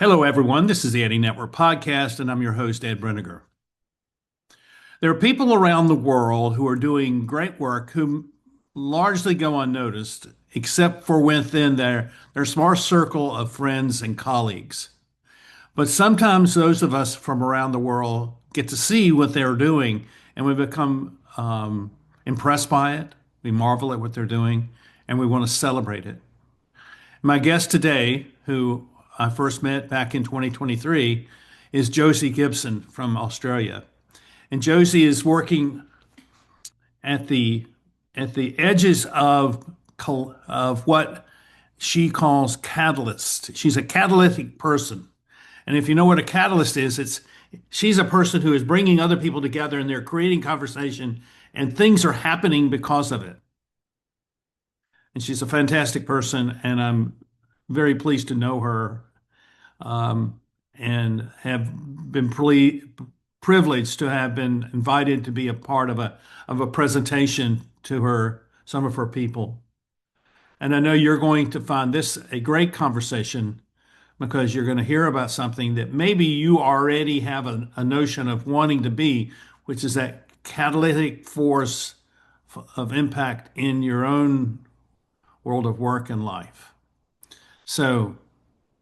Hello, everyone. This is the Eddie Network Podcast, and I'm your host, Ed Breniger. There are people around the world who are doing great work who largely go unnoticed, except for within their small circle of friends and colleagues. But sometimes those of us from around the world get to see what they're doing, and we become impressed by it. We marvel at what they're doing, and we want to celebrate it. My guest today, who I first met back in 2023, is Josie Gibson from Australia. And Josie is working at the edges of what she calls catalyst. She's a catalytic person. And if you know what a catalyst is, she's a person who is bringing other people together and they're creating conversation and things are happening because of it. And she's a fantastic person, and I'm very pleased to know her, and have been privileged to have been invited to be a part of a presentation to some of her people. And I know you're going to find this a great conversation because you're going to hear about something that maybe you already have a notion of wanting to be, which is that catalytic force of impact in your own world of work and life. So,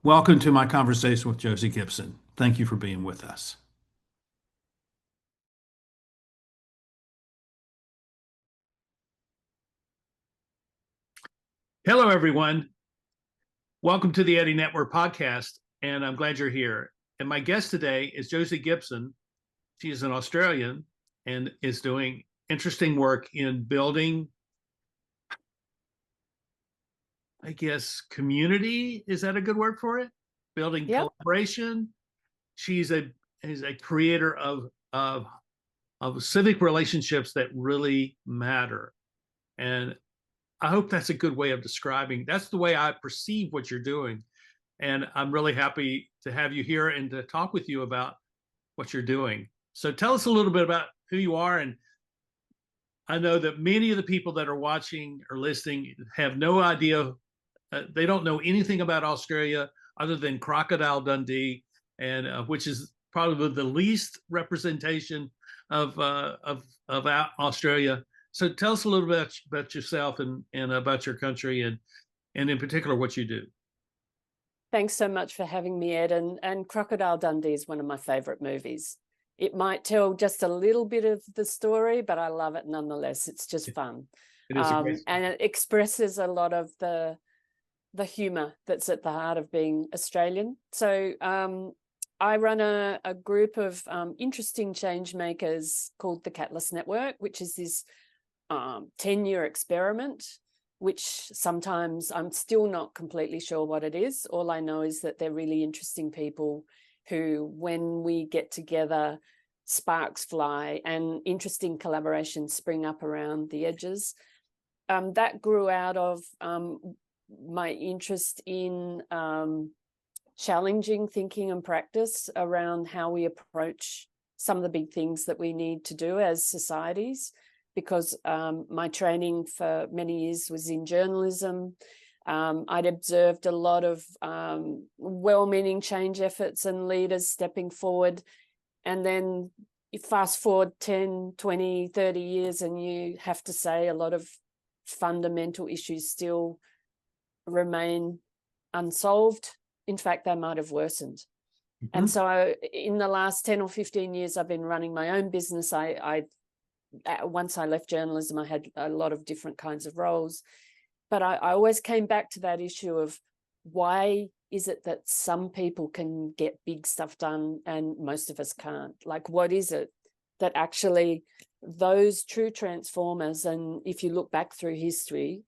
welcome to my conversation with Josie Gibson. Thank you for being with us. Hello, everyone. Welcome to the Eddie Network Podcast, and I'm glad you're here. And my guest today is Josie Gibson. She is an Australian and is doing interesting work in building, I guess, community. Is that a good word for it? Building collaboration. She's a creator of civic relationships that really matter. And I hope that's a good way of describing. That's the way I perceive what you're doing. And I'm really happy to have you here and to talk with you about what you're doing. So tell us a little bit about who you are. And I know that many of the people that are watching or listening have no idea. They don't know anything about Australia other than Crocodile Dundee, and which is probably the least representation of Australia. So tell us a little bit about yourself and about your country and in particular what you do. Thanks so much for having me, Ed. And Crocodile Dundee is one of my favorite movies. It might tell just a little bit of the story, but I love it nonetheless. It's just fun. It is a great and it expresses a lot of the humor that's at the heart of being Australian. So I run a group of interesting change makers called the Catalyst Network, which is this 10-year experiment, which sometimes I'm still not completely sure what it is. All I know is that they're really interesting people who, when we get together, sparks fly and interesting collaborations spring up around the edges. That grew out of my interest in challenging thinking and practice around how we approach some of the big things that we need to do as societies, because my training for many years was in journalism. I'd observed a lot of well-meaning change efforts and leaders stepping forward. And then you fast forward 10, 20, 30 years and you have to say a lot of fundamental issues still remain unsolved. In fact, they might have worsened. Mm-hmm. And so in the last 10 or 15 years, I've been running my own business. Once I left journalism, I had a lot of different kinds of roles. But I always came back to that issue of why is it that some people can get big stuff done and most of us can't? Like, what is it that actually those true transformers, and if you look back through history,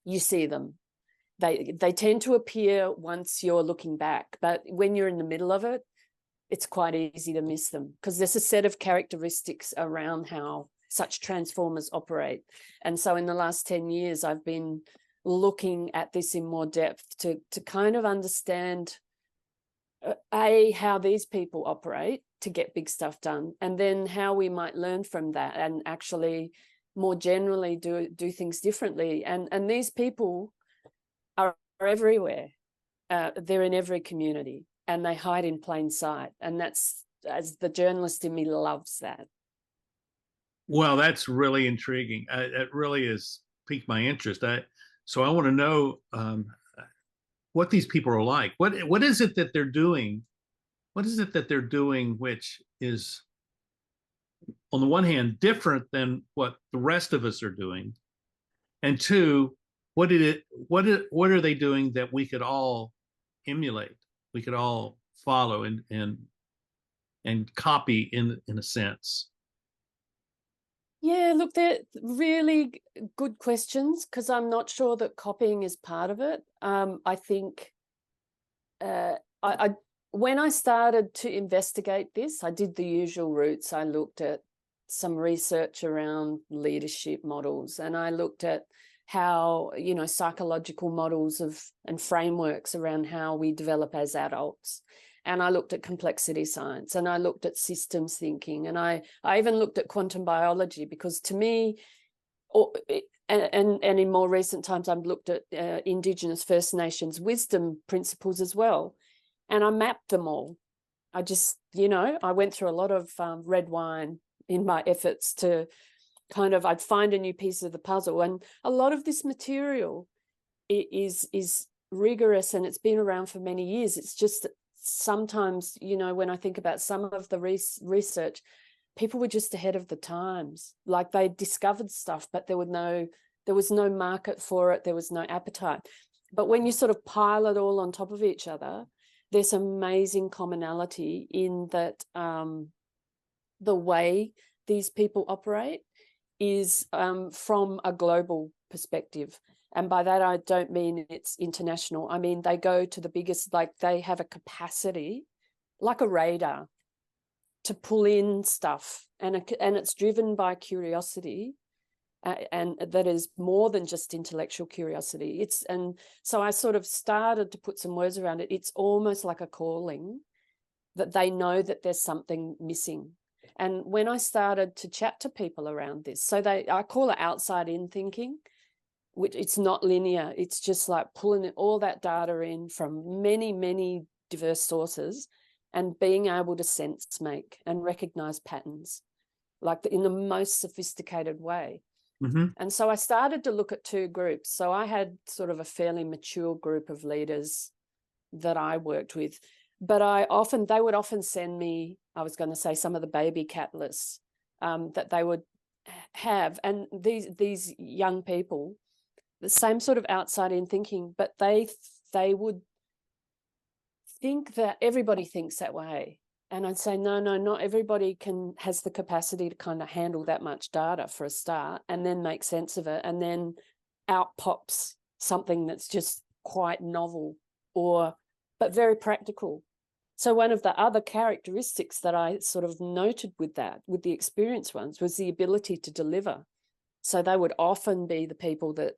you see them. They tend to appear once you're looking back, but when you're in the middle of it, it's quite easy to miss them because there's a set of characteristics around how such transformers operate. And so in the last 10 years, I've been looking at this in more depth to kind of understand, how these people operate to get big stuff done, and then how we might learn from that and actually more generally do things differently. And these people are everywhere. they're in every community and they hide in plain sight. And that's, as the journalist in me loves that. Well, that's really intriguing. It really has piqued my interest. So I want to know what these people are like. What is it that they're doing? What is it that they're doing which is, on the one hand, different than what the rest of us are doing, and two, what are they doing that we could all emulate, we could all follow and copy in a sense? Yeah, look, they're really good questions, because I'm not sure that copying is part of it. I think I when I started to investigate this, I did the usual routes. I looked at some research around leadership models, and I looked at how, psychological models and frameworks around how we develop as adults. And I looked at complexity science, and I looked at systems thinking, and I even looked at quantum biology, because to me, and in more recent times, I've looked at Indigenous First Nations wisdom principles as well. And I mapped them all. I just, I went through a lot of red wine in my efforts to I'd find a new piece of the puzzle. And a lot of this material is rigorous, and it's been around for many years. It's just that sometimes, when I think about some of the research, people were just ahead of the times. Like, they discovered stuff, but there was no market for it. There was no appetite. But when you sort of pile it all on top of each other, there's amazing commonality in that the way these people operate is from a global perspective. And by that, I don't mean it's international. I mean, they go to the biggest, like, they have a capacity, like a radar, to pull in stuff. And it's driven by curiosity. And that is more than just intellectual curiosity. And so I sort of started to put some words around it. It's almost like a calling, that they know that there's something missing. And when I started to chat to people around this, I call it outside in thinking, which it's not linear. It's just like pulling all that data in from many, many diverse sources and being able to sense make and recognize patterns, like in the most sophisticated way. Mm-hmm. And so I started to look at two groups. So I had sort of a fairly mature group of leaders that I worked with, but they would often send me, I was going to say, some of the baby catalysts that they would have. And these young people, the same sort of outside in thinking, but they would think that everybody thinks that way. And I'd say, no, not everybody has the capacity to kind of handle that much data for a start, and then make sense of it. And then out pops something that's just quite novel, but very practical. So one of the other characteristics that I sort of noted with the experienced ones, was the ability to deliver. So they would often be the people that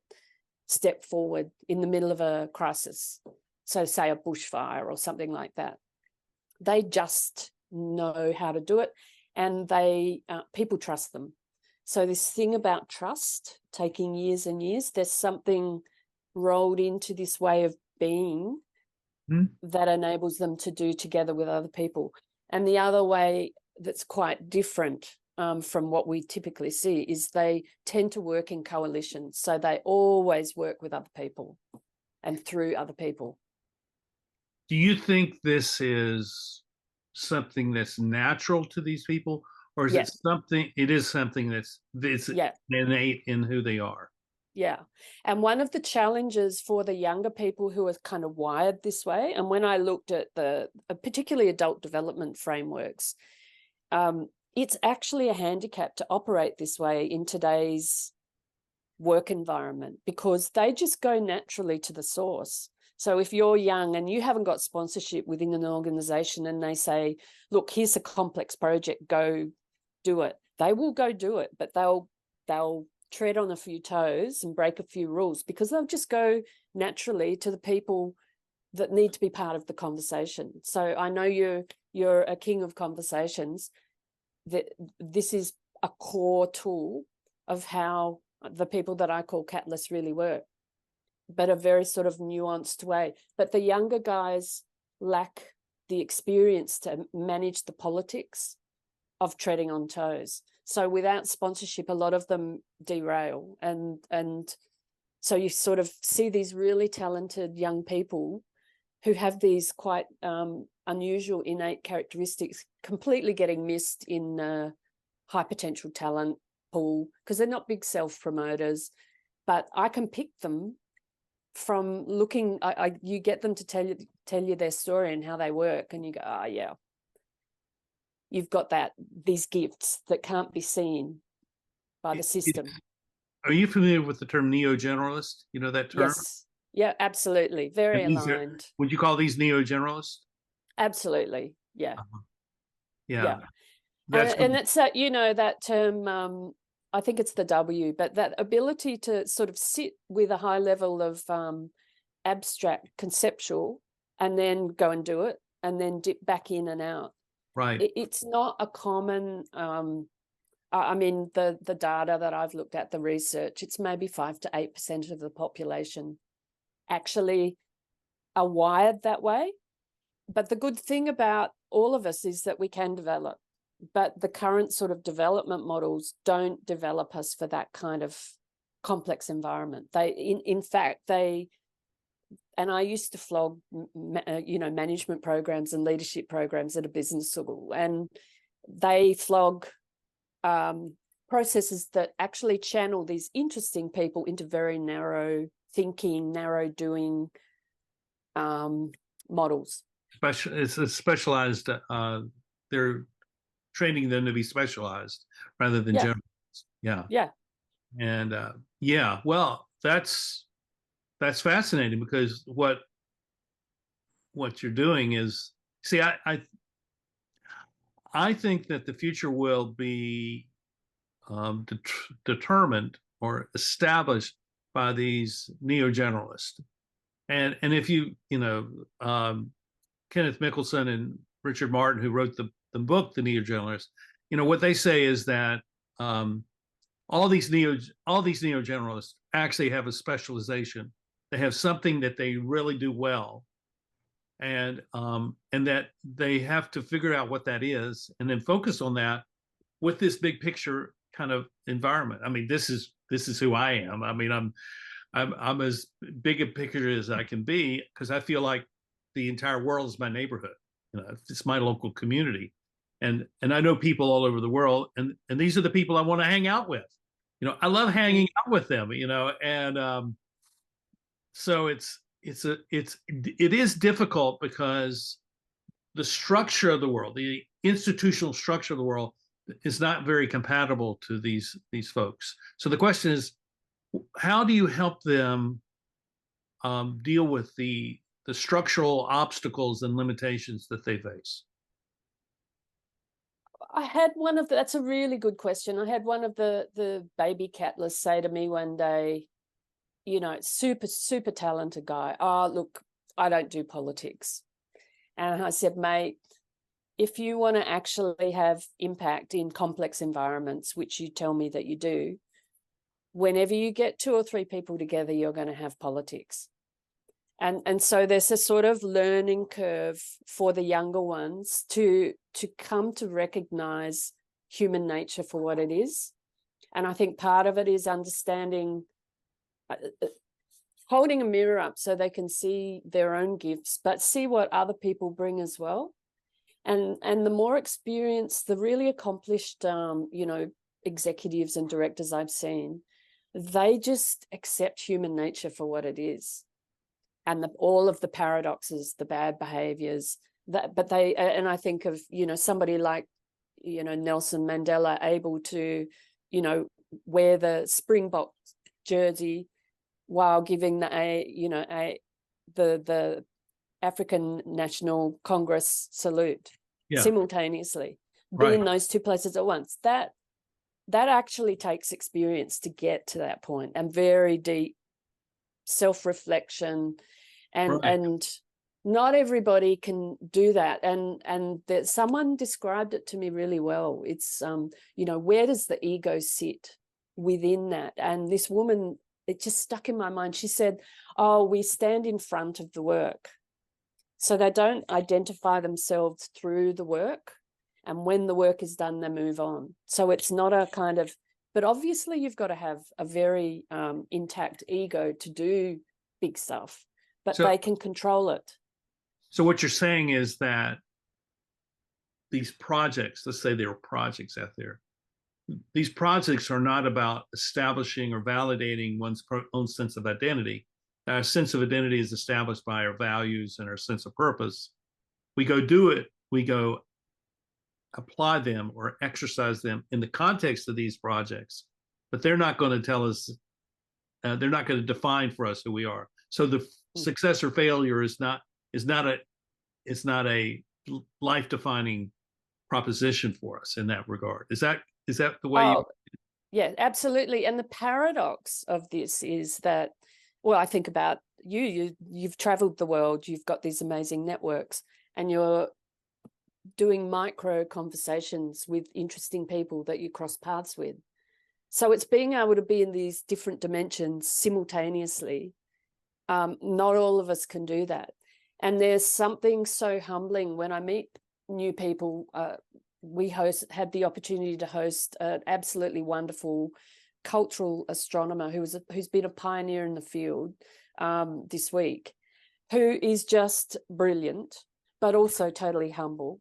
step forward in the middle of a crisis. So say a bushfire or something like that. They just know how to do it, and people trust them. So this thing about trust taking years and years, there's something rolled into this way of being that enables them to do together with other people. And the other way that's quite different from what we typically see is they tend to work in coalitions. So they always work with other people and through other people. Do you think this is something that's natural to these people, or is Yes. it is something that's innate in who they are? Yeah. And one of the challenges for the younger people who are kind of wired this way, and when I looked at particularly adult development frameworks, it's actually a handicap to operate this way in today's work environment, because they just go naturally to the source. So if you're young and you haven't got sponsorship within an organization, and they say, look, here's a complex project, go do it, they will go do it, but they'll tread on a few toes and break a few rules, because they'll just go naturally to the people that need to be part of the conversation. So I know you're a king of conversations. That this is a core tool of how the people that I call catalysts really work. but a very sort of nuanced way. But the younger guys lack the experience to manage the politics of treading on toes. So without sponsorship, a lot of them derail. And so you sort of see these really talented young people who have these quite unusual innate characteristics completely getting missed in high potential talent pool because they're not big self-promoters. But I can pick them from looking, you get them to tell you their story and how they work, and you go, oh yeah, you've got these gifts that can't be seen by the system. Are you familiar with the term neo-generalist? You know that term? Yes. Yeah, absolutely. Very aligned. Would you call these neo-generalists? Absolutely. Yeah. Yeah. And that's that, that term, I think it's the W, but that ability to sort of sit with a high level of abstract conceptual and then go and do it and then dip back in and out. Right. It's not a common, I mean, the data that I've looked at, the research, it's maybe 5 to 8% of the population actually are wired that way. But the good thing about all of us is that we can develop, but the current sort of development models don't develop us for that kind of complex environment. In fact, and I used to flog, management programs and leadership programs at a business school, and they flog processes that actually channel these interesting people into very narrow thinking, narrow doing models. It's a specialized, they're training them to be specialized rather than general. Yeah. Yeah. And well, that's fascinating because what you're doing is, see, I think that the future will be determined or established by these neo-generalists. And if Kenneth Mickelson and Richard Martin, who wrote the book, The Neo-Generalists, what they say is that all these neo-generalists actually have a specialization. They have something that they really do well, and that they have to figure out what that is, and then focus on that with this big picture kind of environment. I mean, this is who I am. I mean, I'm as big a picture as I can be because I feel like the entire world is my neighborhood. It's my local community, and I know people all over the world, and these are the people I want to hang out with. I love hanging out with them. And so it is difficult because the structure of the world, the institutional structure of the world, is not very compatible to these folks. So the question is, how do you help them deal with the structural obstacles and limitations that they face? I had that's a really good question. I had one of the baby catalists say to me one day, super, super talented guy. Oh, look, I don't do politics. And I said, mate, if you want to actually have impact in complex environments, which you tell me that you do, whenever you get 2 or 3 people together, you're going to have politics. And so there's a sort of learning curve for the younger ones to come to recognize human nature for what it is. And I think part of it is understanding, holding a mirror up so they can see their own gifts, but see what other people bring as well. And the more experienced, the really accomplished, executives and directors I've seen, they just accept human nature for what it is. And all of the paradoxes, the bad behaviors, and I think of, somebody like, Nelson Mandela able to, wear the Springbok jersey while giving the African National Congress salute simultaneously, being in those 2 places at once. That actually takes experience to get to that point, and very deep self-reflection, and not everybody can do that. And that someone described it to me really well. It's where does the ego sit within that? And this woman it just stuck in my mind. She said, oh, we stand in front of the work. So they don't identify themselves through the work. And when the work is done, they move on. So it's not a kind of, but obviously you've got to have a very intact ego to do big stuff, but they can control it. So what you're saying is that these projects, let's say there are projects out there, these projects are not about establishing or validating one's own sense of identity. Our sense of identity is established by our values and our sense of purpose. We go do it, we go apply them or exercise them in the context of these projects, but they're not going to tell us, they're not going to define for us who we are. So the success or failure is not a life-defining proposition for us in that regard. Is that the way you? Yeah, absolutely. And the paradox of this is that, well, I think about you've traveled the world, you've got these amazing networks, and you're doing micro conversations with interesting people that you cross paths with. So it's being able to be in these different dimensions simultaneously. Not all of us can do that. And there's something so humbling when I meet new people. We had the opportunity to host an absolutely wonderful cultural astronomer who's been a pioneer in the field this week, who is just brilliant, but also totally humble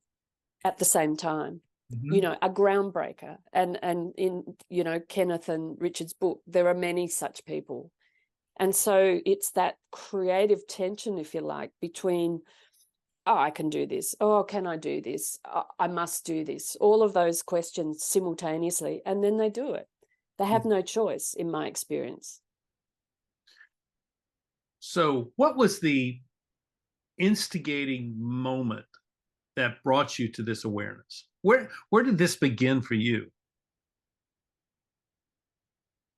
at the same time. You know, a groundbreaker. And in, you know, Kenneth and Richard's book, there are many such people. And so it's that creative tension, if you like, between, oh, I can do this. Oh, can I do this? I must do this. All of those questions simultaneously. And then they do it. They have no choice, in my experience. So what was the instigating moment that brought you to this awareness? Where did this begin for you?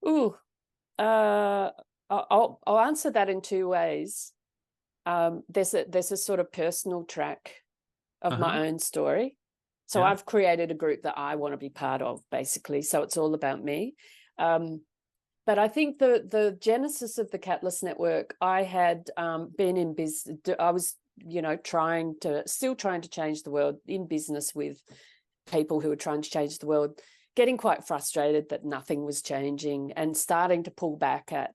Ooh, I'll answer that in two ways. There's a sort of personal track of my own story. So I've created a group that I want to be part of, basically. So it's all about me. But I think the genesis of the Catalyst Network, I had been in business. I was, you know, still trying to change the world in business with people who were trying to change the world, getting quite frustrated that nothing was changing and starting to pull back at,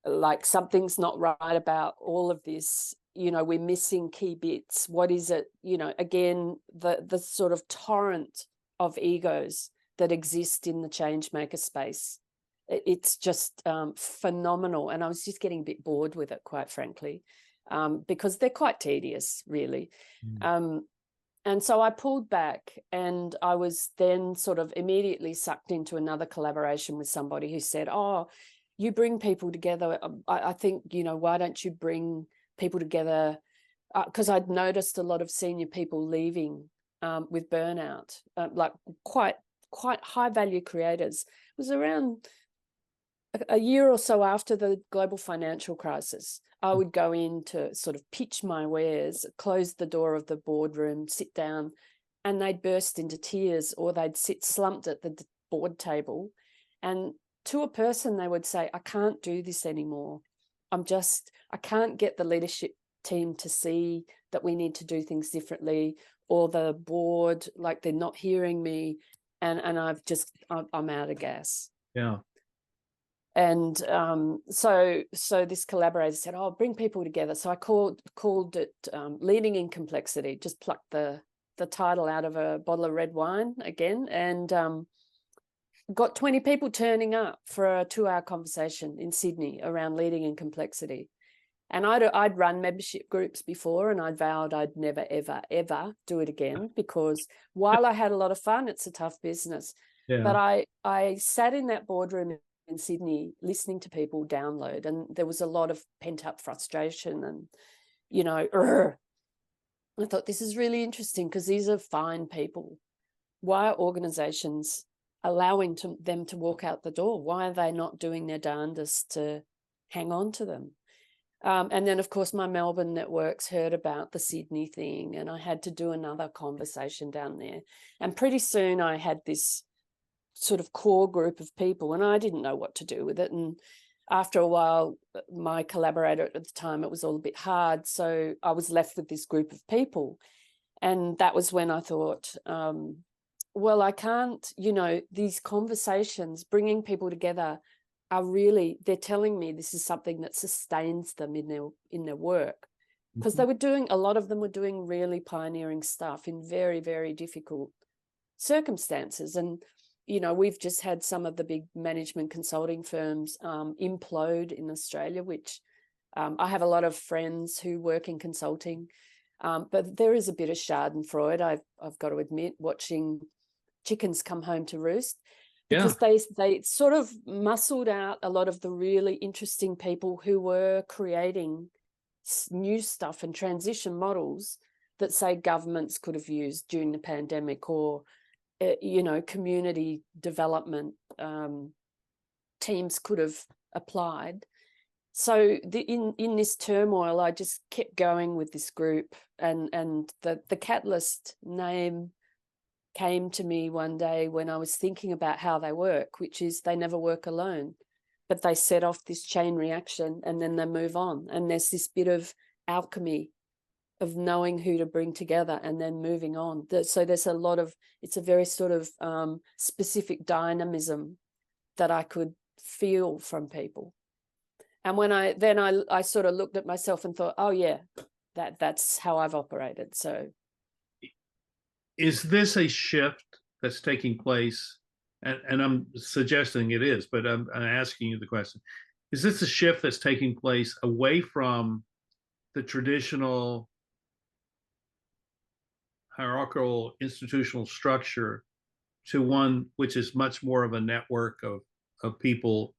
like, something's not right about all of this. You know, we're missing key bits. What is it? You know, again, the sort of torrent of egos that exist in the change maker space. It's just phenomenal. And I was just getting a bit bored with it, quite frankly, because they're quite tedious, really. And so I pulled back, and I was then sort of immediately sucked into another collaboration with somebody who said, oh, you bring people together. I think, you know, why don't you bring people together? Because I'd noticed a lot of senior people leaving with burnout, like quite high value creators. It was around a year or so after the global financial crisis. I would go in to sort of pitch my wares, close the door of the boardroom, sit down, and they'd burst into tears, or they'd sit slumped at the board table. And to a person, they would say, I can't do this anymore. I can't get the leadership team to see that we need to do things differently, or the board, like, they're not hearing me. And I'm out of gas. Yeah. And so this collaborator said, oh, bring people together. So I called it Leading in Complexity, just plucked the title out of a bottle of red wine again, and got 20 people turning up for a 2-hour conversation in Sydney around leading in complexity. And I'd run membership groups before, and I'd vowed I'd never, ever, ever do it again, because while I had a lot of fun, it's a tough business. Yeah. But I sat in that boardroom in Sydney listening to people download, and there was a lot of pent-up frustration, and, you know, I thought, this is really interesting, because these are fine people. Why are organizations allowing them to walk out the door? Why are they not doing their darndest to hang on to them? And then, of course, my Melbourne networks heard about the Sydney thing, and I had to do another conversation down there. And pretty soon I had this sort of core group of people, and I didn't know what to do with it. And after a while, my collaborator at the time, it was all a bit hard. So I was left with this group of people. And that was when I thought, well, I can't, these conversations, bringing people together are really, they're telling me this is something that sustains them in their work. Because they were doing, a lot of them were doing really pioneering stuff in very, very difficult circumstances. And, we've just had some of the big management consulting firms implode in Australia, which I have a lot of friends who work in consulting. But there is a bit of schadenfreude, I've got to admit, watching chickens come home to roost, because they sort of muscled out a lot of the really interesting people who were creating new stuff and transition models that, say, governments could have used during the pandemic, or community development teams could have applied. So in this turmoil, I just kept going with this group, and the Catalyst name came to me one day when I was thinking about how they work, which is they never work alone, but they set off this chain reaction and then they move on. And there's this bit of alchemy of knowing who to bring together and then moving on. So there's a lot of, it's a very sort of specific dynamism that I could feel from people. And when I sort of looked at myself and thought, oh yeah, that's how I've operated. So is this a shift that's taking place? And I'm suggesting it is, but I'm asking you the question. Is this a shift that's taking place away from the traditional hierarchical institutional structure to one which is much more of a network of people,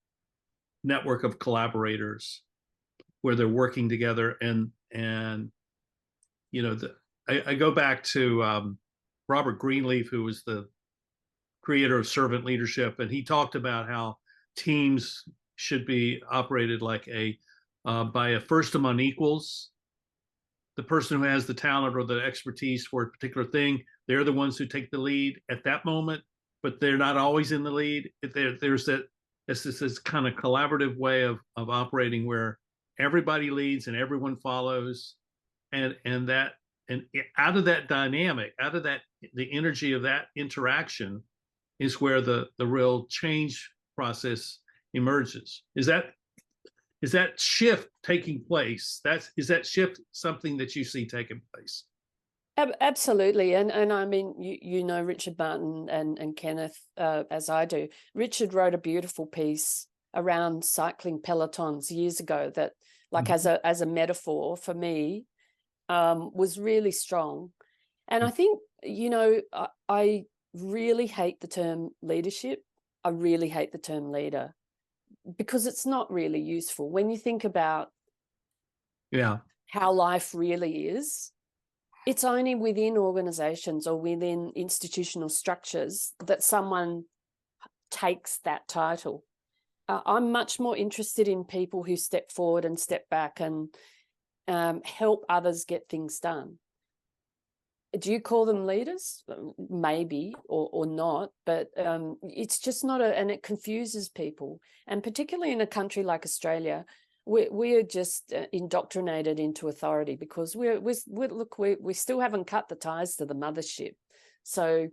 network of collaborators, where they're working together? And I go back to Robert Greenleaf, who was the creator of servant leadership, and he talked about how teams should be operated like by a first among equals. The person who has the talent or the expertise for a particular thing, they're the ones who take the lead at that moment, but they're not always in the lead. There's this kind of collaborative way of operating where everybody leads and everyone follows, and out of that dynamic, out of that, the energy of that interaction is where the real change process emerges. Is that shift taking place? Is that shift something that you see taking place? Absolutely. And I mean, you know Richard Martin and Kenneth as I do. Richard wrote a beautiful piece around cycling pelotons years ago that, like, as a metaphor for me, was really strong. And I think, I really hate the term leadership. I really hate the term leader, because it's not really useful. When you think about how life really is, it's only within organizations or within institutional structures that someone takes that title. I'm much more interested in people who step forward and step back and help others get things done. Do you call them leaders? Maybe, or not, but it's just not and it confuses people. And particularly in a country like Australia, we are just indoctrinated into authority, because we still haven't cut the ties to the mothership. So,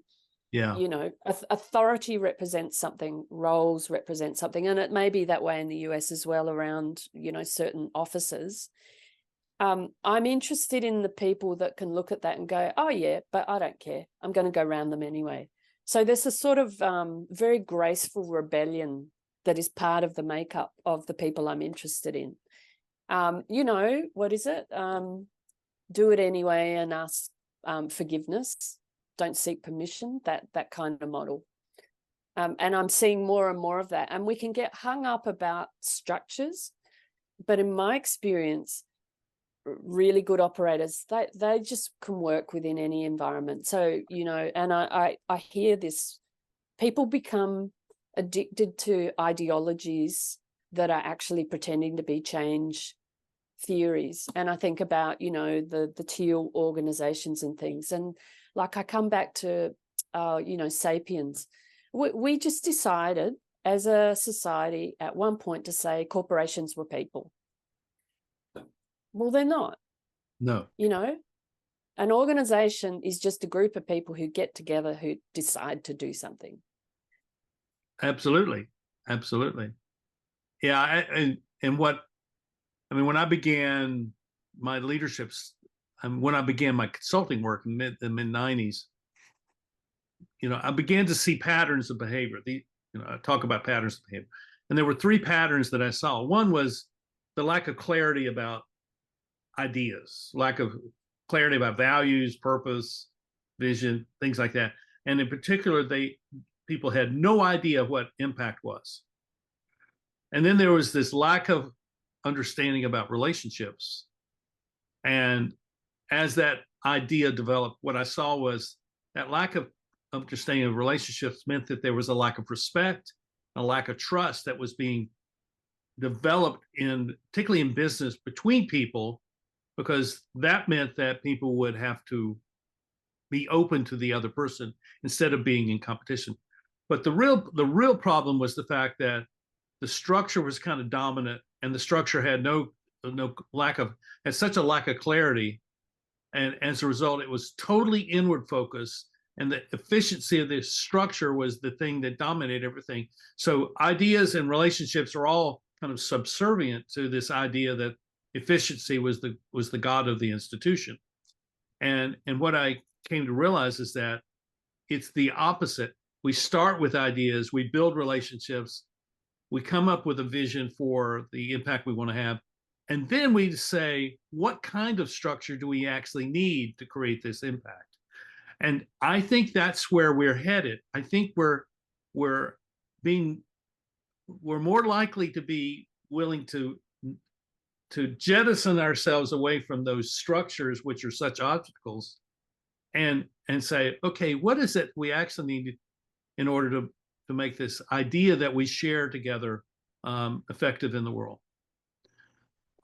authority represents something, roles represent something, and it may be that way in the US as well around, certain offices. I'm interested in the people that can look at that and go, oh yeah, but I don't care. I'm going to go around them anyway. So there's a sort of very graceful rebellion that is part of the makeup of the people I'm interested in. What is it? Do it anyway and ask forgiveness. Don't seek permission, that kind of model. And I'm seeing more and more of that. And we can get hung up about structures, but in my experience, really good operators, they just can work within any environment. So, and I hear this, people become addicted to ideologies that are actually pretending to be change theories. And I think about, the teal organizations and things. And like, I come back to, Sapiens. We just decided as a society at one point to say corporations were people. Well, they're not. No. You know, an organization is just a group of people who get together who decide to do something. Absolutely. Absolutely. Yeah. When I began my leaderships, when I began my consulting work in the mid 90s, I began to see patterns of behavior. I talk about patterns of behavior. And there were three patterns that I saw. One was the lack of clarity about ideas, lack of clarity about values, purpose, vision, things like that. And in particular, people had no idea what impact was. And then there was this lack of understanding about relationships. And as that idea developed, what I saw was that lack of understanding of relationships meant that there was a lack of respect, a lack of trust that was being developed particularly in business between people, because that meant that people would have to be open to the other person instead of being in competition. But the real problem was the fact that the structure was kind of dominant, and the structure had had such a lack of clarity, and as a result, it was totally inward focused, and the efficiency of this structure was the thing that dominated everything. So ideas and relationships are all kind of subservient to this idea that efficiency was the god of the institution. And what I came to realize is that it's the opposite. We start with ideas, we build relationships, we come up with a vision for the impact we want to have, and then we say, what kind of structure do we actually need to create this impact? And I think that's where we're headed. I think we're more likely to be willing to jettison ourselves away from those structures, which are such obstacles, and say, okay, what is it we actually need in order to make this idea that we share together effective in the world?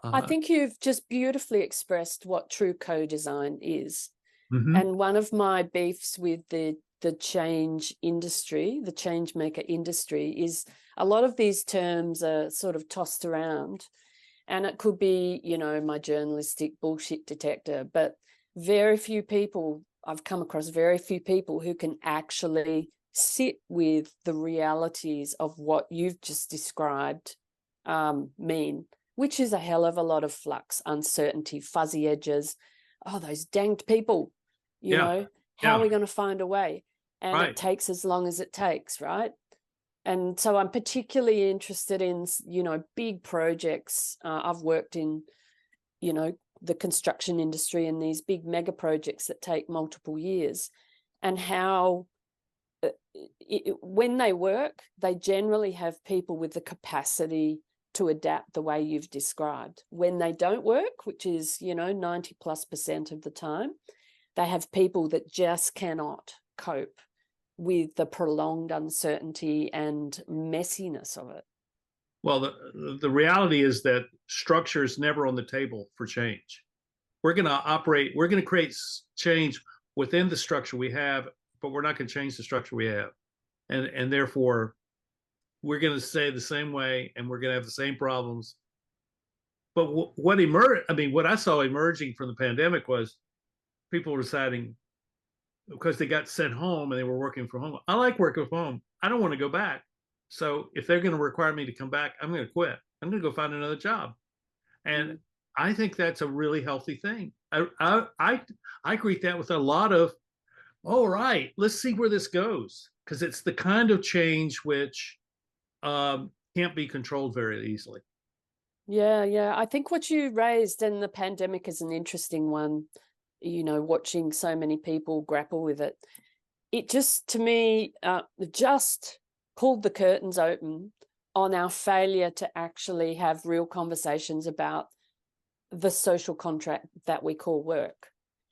I think you've just beautifully expressed what true co-design is. Mm-hmm. And one of my beefs with the change industry, the change maker industry, is a lot of these terms are sort of tossed around, and it could be, my journalistic bullshit detector, but I've come across very few people who can actually sit with the realities of what you've just described mean, which is a hell of a lot of flux, uncertainty, fuzzy edges. Oh, those danged people, how are we going to find a way? And It takes as long as it takes, right? And so I'm particularly interested in, big projects. I've worked in, the construction industry and these big mega projects that take multiple years, and how when they work, they generally have people with the capacity to adapt the way you've described. When they don't work, which is, 90+% of the time, they have people that just cannot cope with the prolonged uncertainty and messiness of it. Well, the reality is that structure is never on the table for change. We're going to create change within the structure we have, but we're not going to change the structure we have. And therefore, we're going to stay the same way, and we're going to have the same problems. But what I saw emerging from the pandemic was people were deciding, because they got sent home and they were working from home. I like working from home. I don't want to go back. So if they're going to require me to come back, I'm going to quit. I'm going to go find another job. And I think that's a really healthy thing. I greet that with a lot of, all right, let's see where this goes, because it's the kind of change which can't be controlled very easily. Yeah. I think what you raised in the pandemic is an interesting one, watching so many people grapple with it. It just, to me, just pulled the curtains open on our failure to actually have real conversations about the social contract that we call work,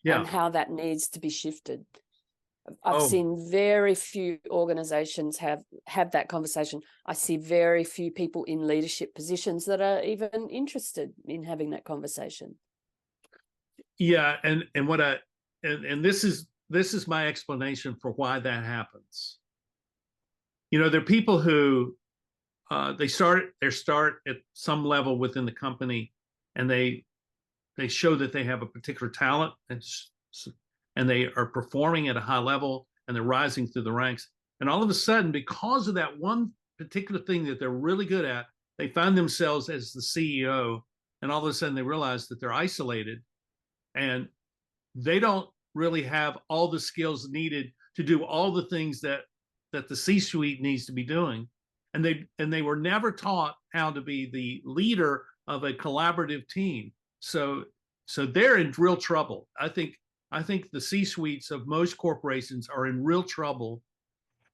and how that needs to be shifted. I've seen very few organizations have that conversation. I see very few people in leadership positions that are even interested in having that conversation. Yeah, and this is my explanation for why that happens. There are people who they start at some level within the company, and they show that they have a particular talent, and they are performing at a high level, and they're rising through the ranks. And all of a sudden, because of that one particular thing that they're really good at, they find themselves as the CEO, and all of a sudden they realize that they're isolated, and they don't really have all the skills needed to do all the things that the C-suite needs to be doing. And they were never taught how to be the leader of a collaborative team. So they're in real trouble. I think the C-suites of most corporations are in real trouble.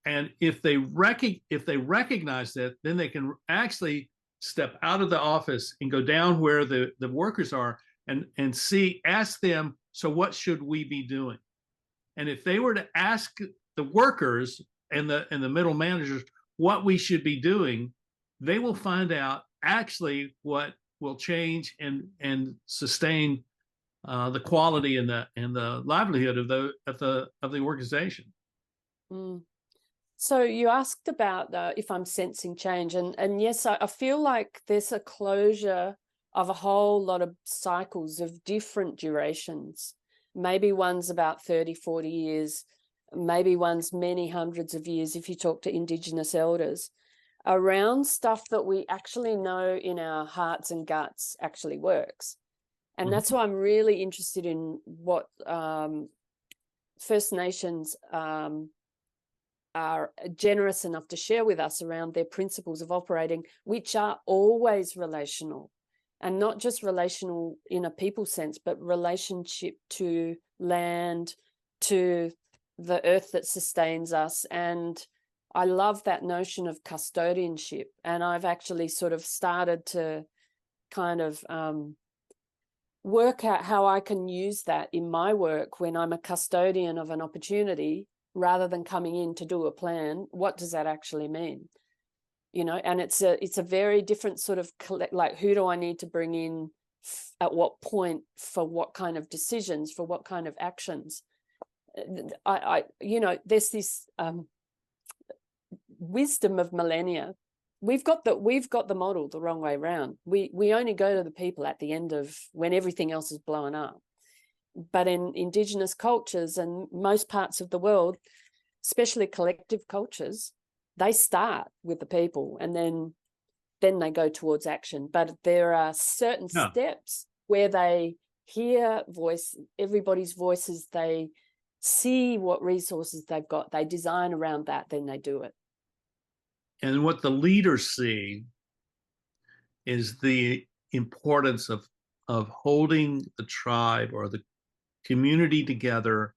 And if they recognize that, then they can actually step out of the office and go down where the workers are, and ask them, so what should we be doing? And if they were to ask the workers and the middle managers what we should be doing, they will find out actually what will change and sustain the quality and the livelihood of the organization. Mm. So you asked about if I'm sensing change, and yes, I feel like there's a closure of a whole lot of cycles of different durations. Maybe one's about 30, 40 years, maybe one's many hundreds of years if you talk to Indigenous elders, around stuff that we actually know in our hearts and guts actually works. And that's why I'm really interested in what First Nations are generous enough to share with us around their principles of operating, which are always relational. And not just relational in a people sense, but relationship to land, to the earth that sustains us. And I love that notion of custodianship. And I've actually sort of started to kind of work out how I can use that in my work when I'm a custodian of an opportunity, rather than coming in to do a plan. What does that actually mean? You know, and it's a very different sort of, like, who do I need to bring in at what point for what kind of decisions, for what kind of actions? I you know, there's this wisdom of millennia. We've got the model the wrong way around. We only go to the people at the end of when everything else is blowing up. But in Indigenous cultures and most parts of the world, especially collective cultures, they start with the people, and then they go towards action. But there are certain steps where they hear everybody's voices, they see what resources they've got, they design around that, then they do it. And what the leaders see is the importance of holding the tribe or the community together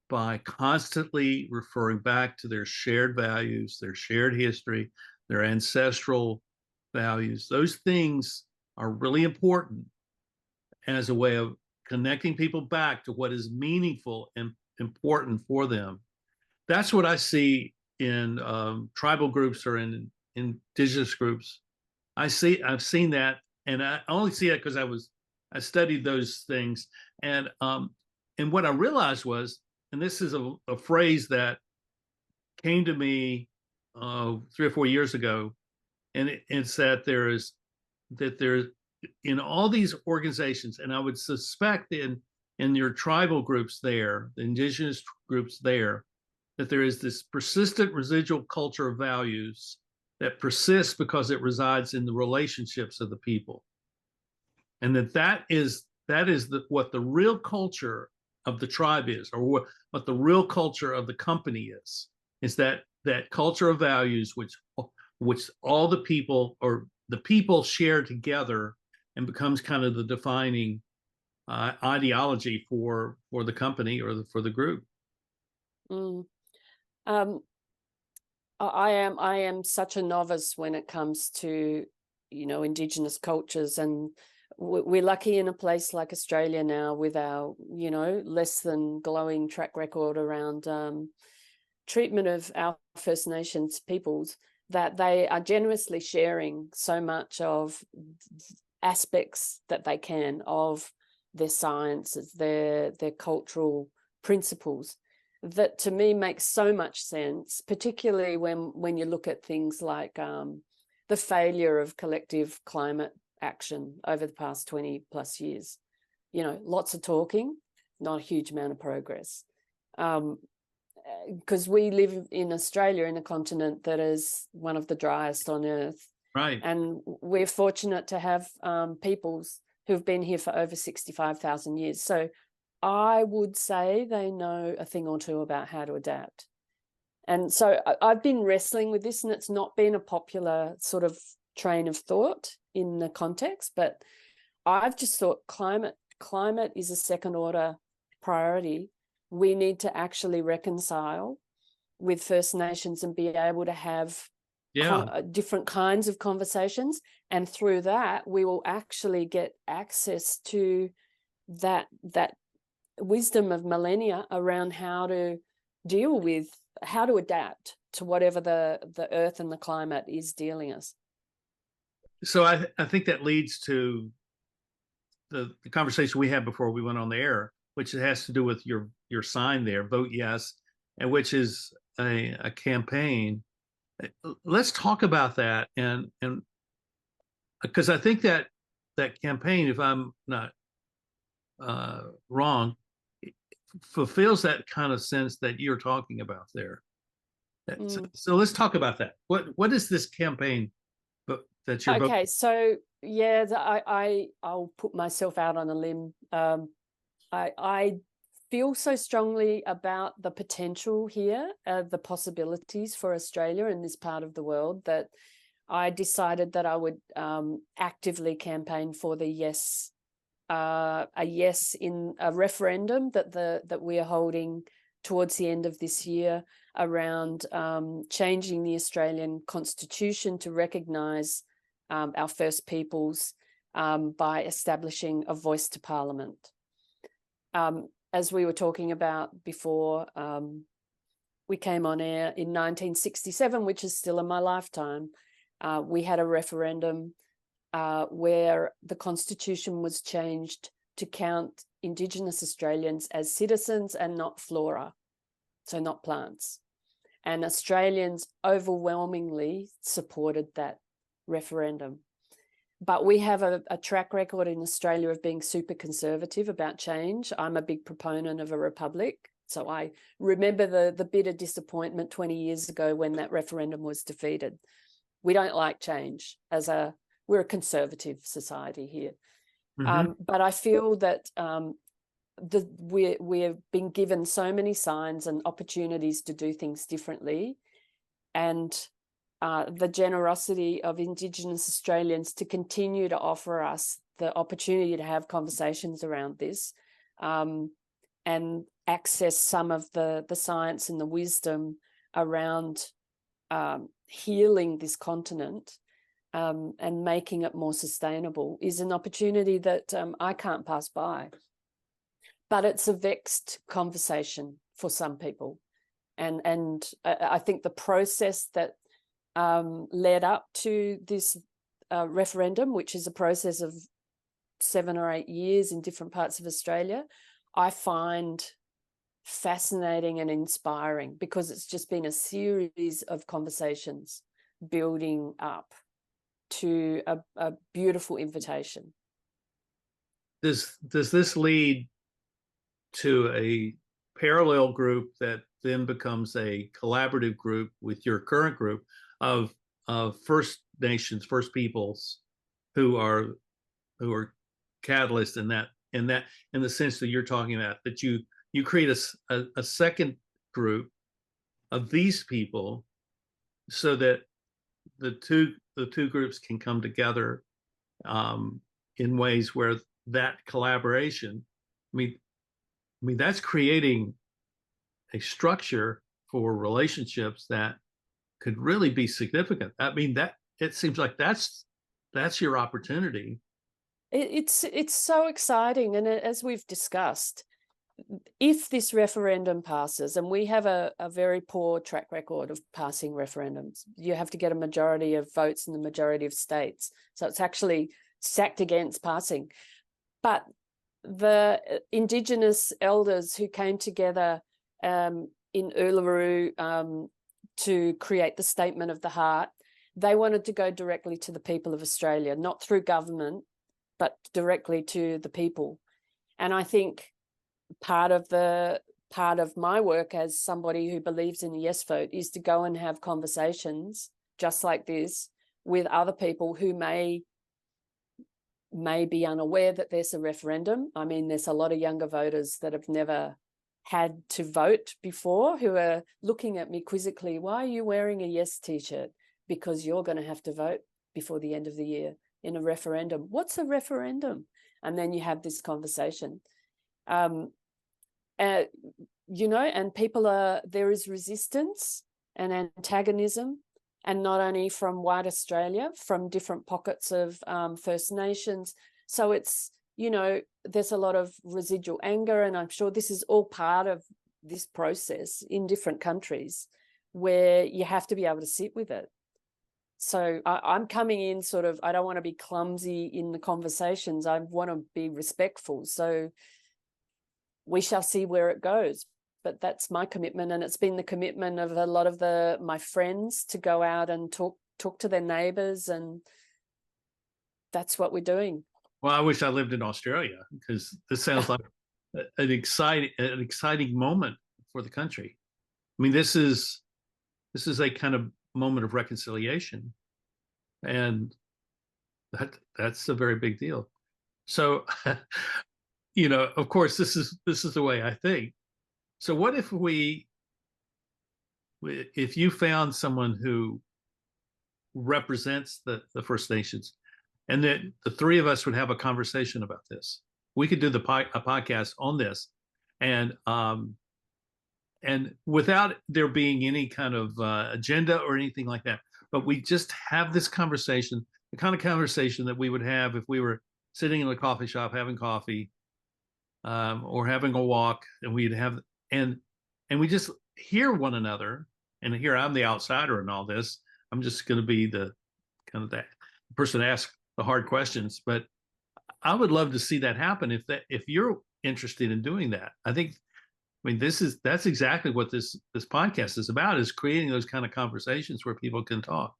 by constantly referring back to their shared values, their shared history, their ancestral values. Those things are really important as a way of connecting people back to what is meaningful and important for them. That's what I see in tribal groups or in indigenous groups. I've seen that, and I only see it because I studied those things, and what I realized was, and this is a phrase that came to me 3 or 4 years ago, and it's that there's in all these organizations, and I would suspect in your tribal groups there, the indigenous groups there, that there is this persistent residual culture of values that persists because it resides in the relationships of the people, and that is what the real culture of the tribe is, or what the real culture of the company is that culture of values which all the people or the people share together and becomes kind of the defining ideology for the company or for the group. I am such a novice when it comes to, you know, Indigenous cultures, and we're lucky in a place like Australia now with our, you know, less than glowing track record around treatment of our First Nations peoples, that they are generously sharing so much of aspects that they can of their sciences, their cultural principles, that to me makes so much sense, particularly when you look at things like the failure of collective climate action over the past 20 plus years. You know, lots of talking, not a huge amount of progress. Because we live in Australia, in a continent that is one of the driest on earth. Right. And we're fortunate to have peoples who've been here for over 65,000 years. So I would say they know a thing or two about how to adapt. And so I've been wrestling with this, and it's not been a popular sort of train of thought in the context, but I've just thought climate is a second order priority. We need to actually reconcile with First Nations and be able to have different kinds of conversations. And through that, we will actually get access to that wisdom of millennia around how to deal with, how to adapt to whatever the earth and the climate is dealing us. So I think that leads to the conversation we had before we went on the air, which has to do with your sign there, Vote Yes, and which is a campaign. Let's talk about that, and because I think that campaign, if I'm not wrong, fulfills that kind of sense that you're talking about there. So let's talk about that. What is this campaign that you're okay? So yeah, I'll put myself out on a limb. I feel so strongly about the potential here, the possibilities for Australia in this part of the world, that I decided that I would actively campaign for the yes, a yes in a referendum that we are holding towards the end of this year around changing the Australian Constitution to recognise our First Peoples by establishing a voice to Parliament. As we were talking about before, we came on air in 1967, which is still in my lifetime. We had a referendum where the Constitution was changed to count Indigenous Australians as citizens and not flora, so not plants. And Australians overwhelmingly supported that referendum. But we have a track record in Australia of being super conservative about change. I'm a big proponent of a republic. So I remember the bitter disappointment 20 years ago when that referendum was defeated. We don't like change. We're a conservative society here. But I feel that we're being given so many signs and opportunities to do things differently. And the generosity of Indigenous Australians to continue to offer us the opportunity to have conversations around this and access some of the science and the wisdom around healing this continent and making it more sustainable is an opportunity that I can't pass by. But it's a vexed conversation for some people. And I think the process that led up to this referendum, which is a process of 7 or 8 years in different parts of Australia, I find fascinating and inspiring, because it's just been a series of conversations building up to a beautiful invitation. Does this lead to a parallel group that then becomes a collaborative group with your current group of First Nations, First Peoples, who are catalysts in the sense that you're talking about, that you create a second group of these people so that the two groups can come together in ways where that collaboration, I mean that's creating a structure for relationships that could really be significant. I mean, that it seems like that's your opportunity. It's so exciting, and as we've discussed, if this referendum passes, and we have a very poor track record of passing referendums, you have to get a majority of votes in the majority of states, so it's actually stacked against passing. But the Indigenous elders who came together in Uluru to create the Statement of the Heart, they wanted to go directly to the people of Australia, not through government, but directly to the people. And I think part of my work as somebody who believes in the yes vote is to go and have conversations just like this with other people who may be unaware that there's a referendum. I mean, there's a lot of younger voters that have never had to vote before who are looking at me quizzically, why are you wearing a yes t-shirt? Because you're going to have to vote before the end of the year in a referendum. What's a referendum? And then you have this conversation. You know, and there is resistance and antagonism, and not only from white Australia, from different pockets of First Nations. So it's, you know, there's a lot of residual anger, and I'm sure this is all part of this process in different countries where you have to be able to sit with it. So I'm coming in sort of, I don't want to be clumsy in the conversations. I want to be respectful. So we shall see where it goes. But that's my commitment, and it's been the commitment of a lot of my friends to go out and talk to their neighbours, and that's what we're doing. Well, I wish I lived in Australia, because this sounds like an exciting moment for the country. I mean, this is a kind of moment of reconciliation, and that's a very big deal. So, you know, of course, this is the way I think. So what if if you found someone who represents the First Nations, and that the three of us would have a conversation about this? We could do a podcast on this, and without there being any kind of agenda or anything like that, but we just have this conversation, the kind of conversation that we would have if we were sitting in a coffee shop having coffee, or having a walk, and we'd have and we just hear one another. And here I'm the outsider in all this. I'm just going to be the kind of the person to ask the hard questions. But I would love to see that happen if you're interested in doing that. I mean, that's exactly what this podcast is about, is creating those kind of conversations where people can talk.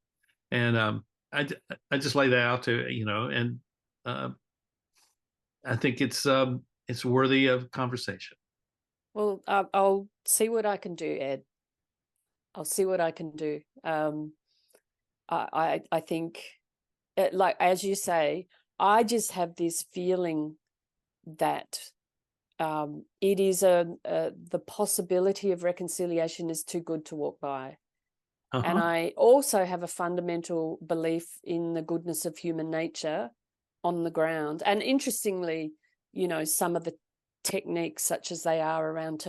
And I just lay that out to, you know, and I think it's worthy of conversation. Well, I'll see what I can do, Ed. I'll see what I can do. I think, like, as you say, I just have this feeling that it is the possibility of reconciliation is too good to walk by. Uh-huh. And I also have a fundamental belief in the goodness of human nature on the ground. And interestingly, you know, some of the techniques, such as they are around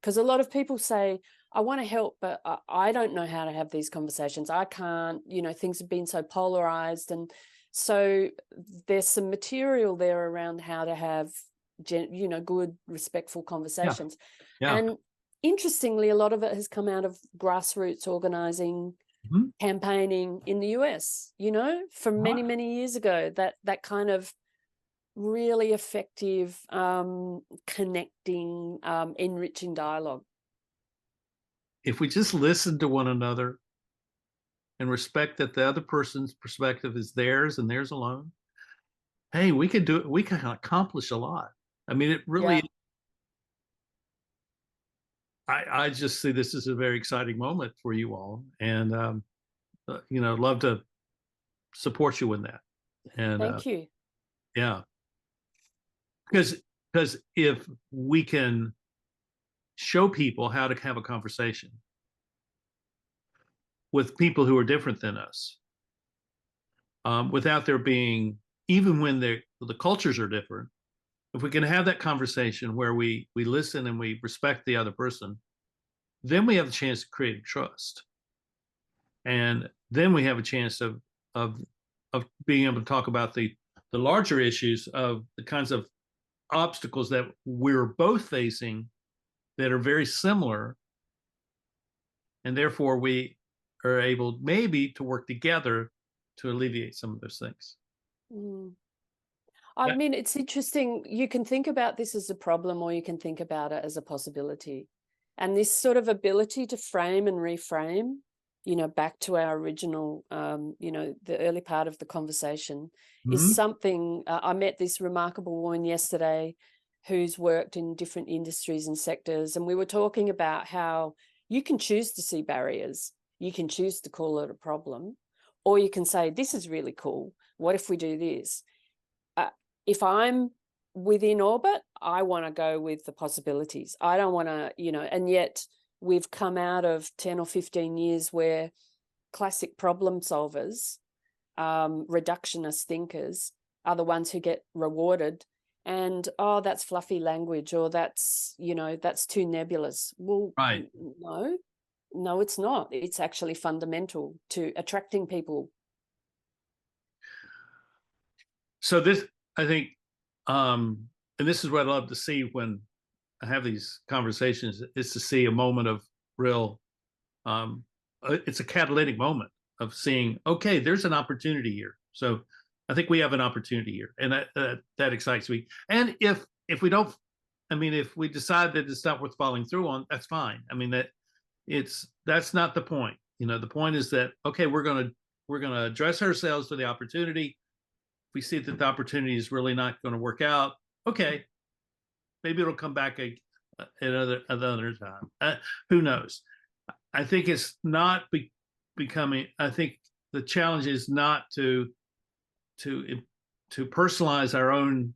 because a lot of people say, I want to help, but I don't know how to have these conversations. I can't, you know, things have been so polarized. And so there's some material there around how to have, you know, good, respectful conversations. Yeah. And interestingly, a lot of it has come out of grassroots organizing, campaigning in the US, you know, from many, many years ago, that kind of really effective, connecting, enriching dialogue. If we just listen to one another and respect that the other person's perspective is theirs and theirs alone, hey, we can do it. We can accomplish a lot. I mean, it really, Yeah. I just see this as a very exciting moment for you all. And, you know, love to support you in that. And Thank you. Yeah. Because if we can show people how to have a conversation with people who are different than us, without there being, even when the cultures are different, if we can have that conversation where we listen and we respect the other person, then we have a chance to create trust, and then we have a chance of being able to talk about the larger issues of the kinds of obstacles that we're both facing that are very similar, and therefore we are able maybe to work together to alleviate some of those things. I mean, it's interesting. You can think about this as a problem, or you can think about it as a possibility. And this sort of ability to frame and reframe back to our original, the early part of the conversation, Mhm. is something. I met this remarkable woman yesterday who's worked in different industries and sectors, and we were talking about how you can choose to see barriers, you can choose to call it a problem, or you can say, this is really cool, what if we do this? If I'm within orbit, I want to go with the possibilities. I don't want to, and yet we've come out of 10 or 15 years where classic problem solvers, reductionist thinkers, are the ones who get rewarded. And, oh, that's fluffy language, or that's too nebulous. Well, Right. no, it's not. It's actually fundamental to attracting people. So this, I think, and this is what I love to see when I have these conversations, is to see a moment of real, it's a catalytic moment of seeing, okay, there's an opportunity here. So I think we have an opportunity here, and that excites me. And if we don't, I mean, if we decide that it's not worth following through on, that's fine. I mean, that's not the point. The point is that, okay, we're gonna address ourselves to the opportunity. If we see that the opportunity is really not going to work out, okay, maybe it'll come back another time. Who knows? I think it's not becoming. I think the challenge is not to personalize our own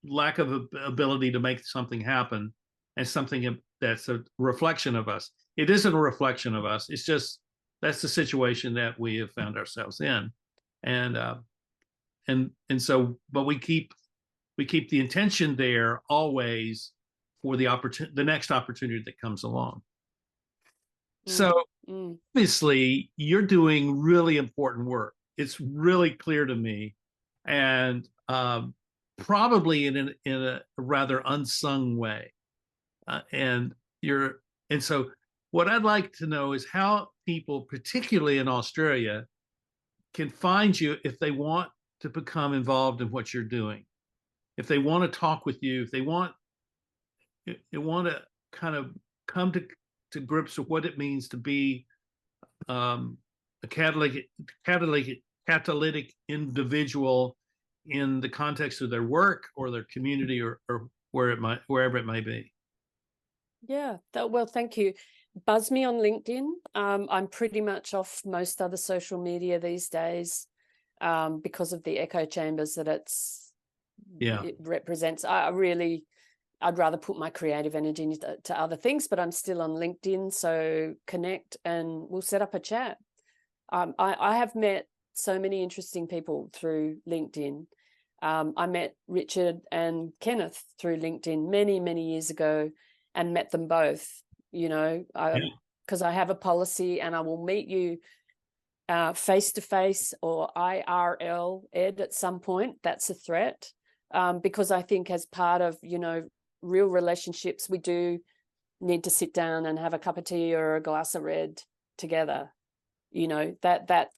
lack of ability to make something happen as something that's a reflection of us. It isn't a reflection of us. It's just that's the situation that we have found ourselves in, and so, but we keep the intention there always for the next opportunity that comes along. So obviously you're doing really important work. It's really clear to me, and probably in a rather unsung way. And so what I'd like to know is how people, particularly in Australia, can find you if they want to become involved in what you're doing. If they want to talk with you, if they want to kind of come to grips with what it means to be a catalytic individual in the context of their work or their community, or wherever it may be. Yeah, well, thank you. Buzz me on LinkedIn. I'm pretty much off most other social media these days because of the echo chambers that it represents. I'd rather put my creative energy into other things, but I'm still on LinkedIn, so connect and we'll set up a chat. I have met so many interesting people through LinkedIn. I met Richard and Kenneth through LinkedIn many, many years ago, and met them both, because I have a policy, and I will meet you face-to-face or IRL, Ed, at some point. That's a threat, because I think as part of, real relationships, we do need to sit down and have a cup of tea or a glass of red together. That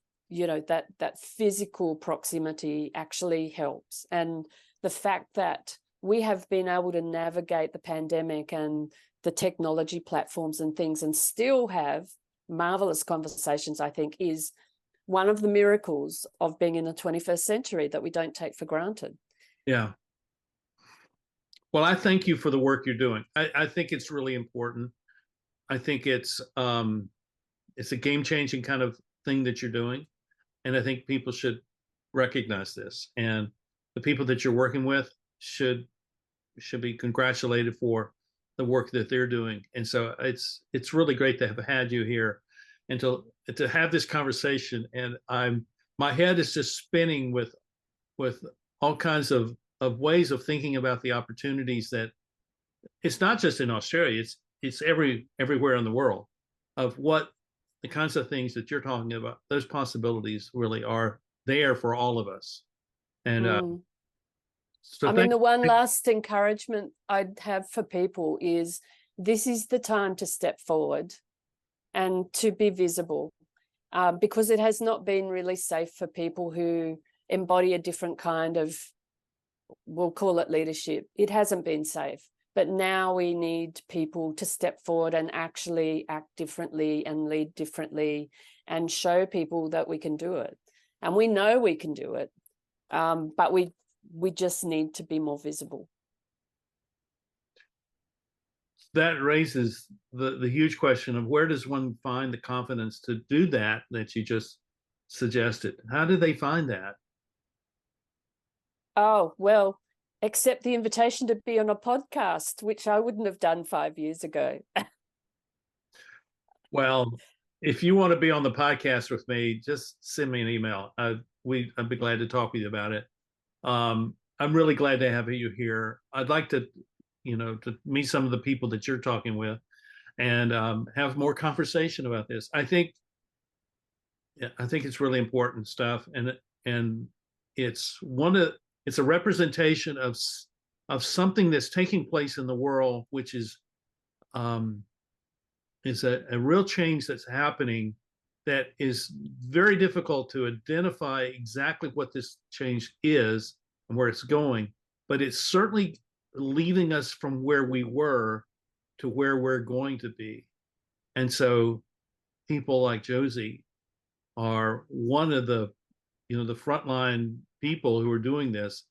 physical proximity actually helps. And the fact that we have been able to navigate the pandemic and the technology platforms and things and still have marvelous conversations, I think, is one of the miracles of being in the 21st century that we don't take for granted. Yeah. Well, I thank you for the work you're doing. I think it's really important. I think it's a game-changing kind of thing that you're doing, and I think people should recognize this. And the people that you're working with should be congratulated for the work that they're doing. And so it's really great to have had you here and to have this conversation. And my head is just spinning with all kinds of ways of thinking about the opportunities that it's not just in Australia, it's everywhere in the world, of what the kinds of things that you're talking about. Those possibilities really are there for all of us. And so the one last encouragement I'd have for people is this is the time to step forward and to be visible, because it has not been really safe for people who embody a different kind of, we'll call it leadership. It hasn't been safe. But now we need people to step forward and actually act differently and lead differently and show people that we can do it. And we know we can do it, but we just need to be more visible. That raises the huge question of where does one find the confidence to do that you just suggested? How do they find that? Oh, well, accept the invitation to be on a podcast, which I wouldn't have done 5 years ago. Well, if you want to be on the podcast with me, just send me an email. I'd be glad to talk with you about it. I'm really glad to have you here. I'd like to, to meet some of the people that you're talking with and have more conversation about this. I think it's really important stuff, and it's a representation of something that's taking place in the world, which is a real change that's happening that is very difficult to identify exactly what this change is and where it's going, but it's certainly leading us from where we were to where we're going to be. And so people like Josie are one of the frontline people who are doing this.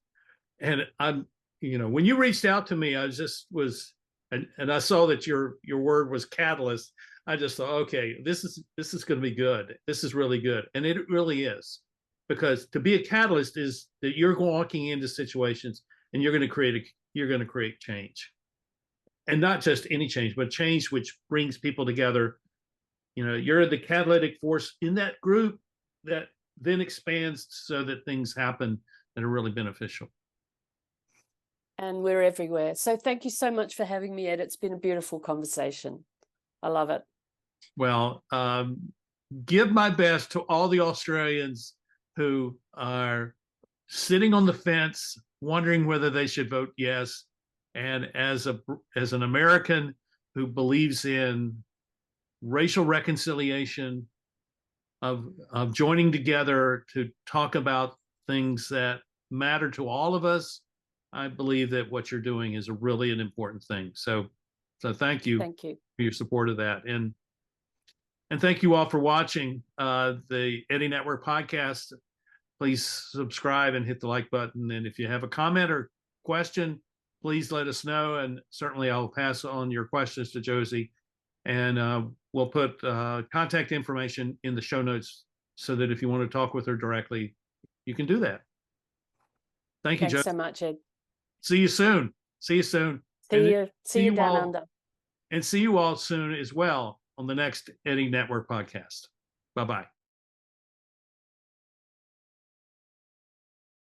And I'm, when you reached out to me, and I saw that your word was catalyst. I just thought, okay, this is going to be good. This is really good, and it really is, because to be a catalyst is that you're walking into situations and you're going to create change, and not just any change, but change which brings people together. You're the catalytic force in that group that then expands so that things happen that are really beneficial. And we're everywhere. So thank you so much for having me, Ed. It's been a beautiful conversation. I love it. Well, give my best to all the Australians who are sitting on the fence, wondering whether they should vote yes. And as an American who believes in racial reconciliation, of joining together to talk about things that matter to all of us, I believe that what you're doing is really an important thing. So thank you. Thank you for your support of that. And thank you all for watching the Eddy Network podcast. Please subscribe and hit the like button. And if you have a comment or question, please let us know. And certainly I'll pass on your questions to Josie. And we'll put contact information in the show notes so that if you want to talk with her directly, you can do that. Thank you, Josie. Thanks so much, Ed. See you soon. See you soon. See you down under. And see you all soon as well on the next Eddy Network podcast. Bye-bye.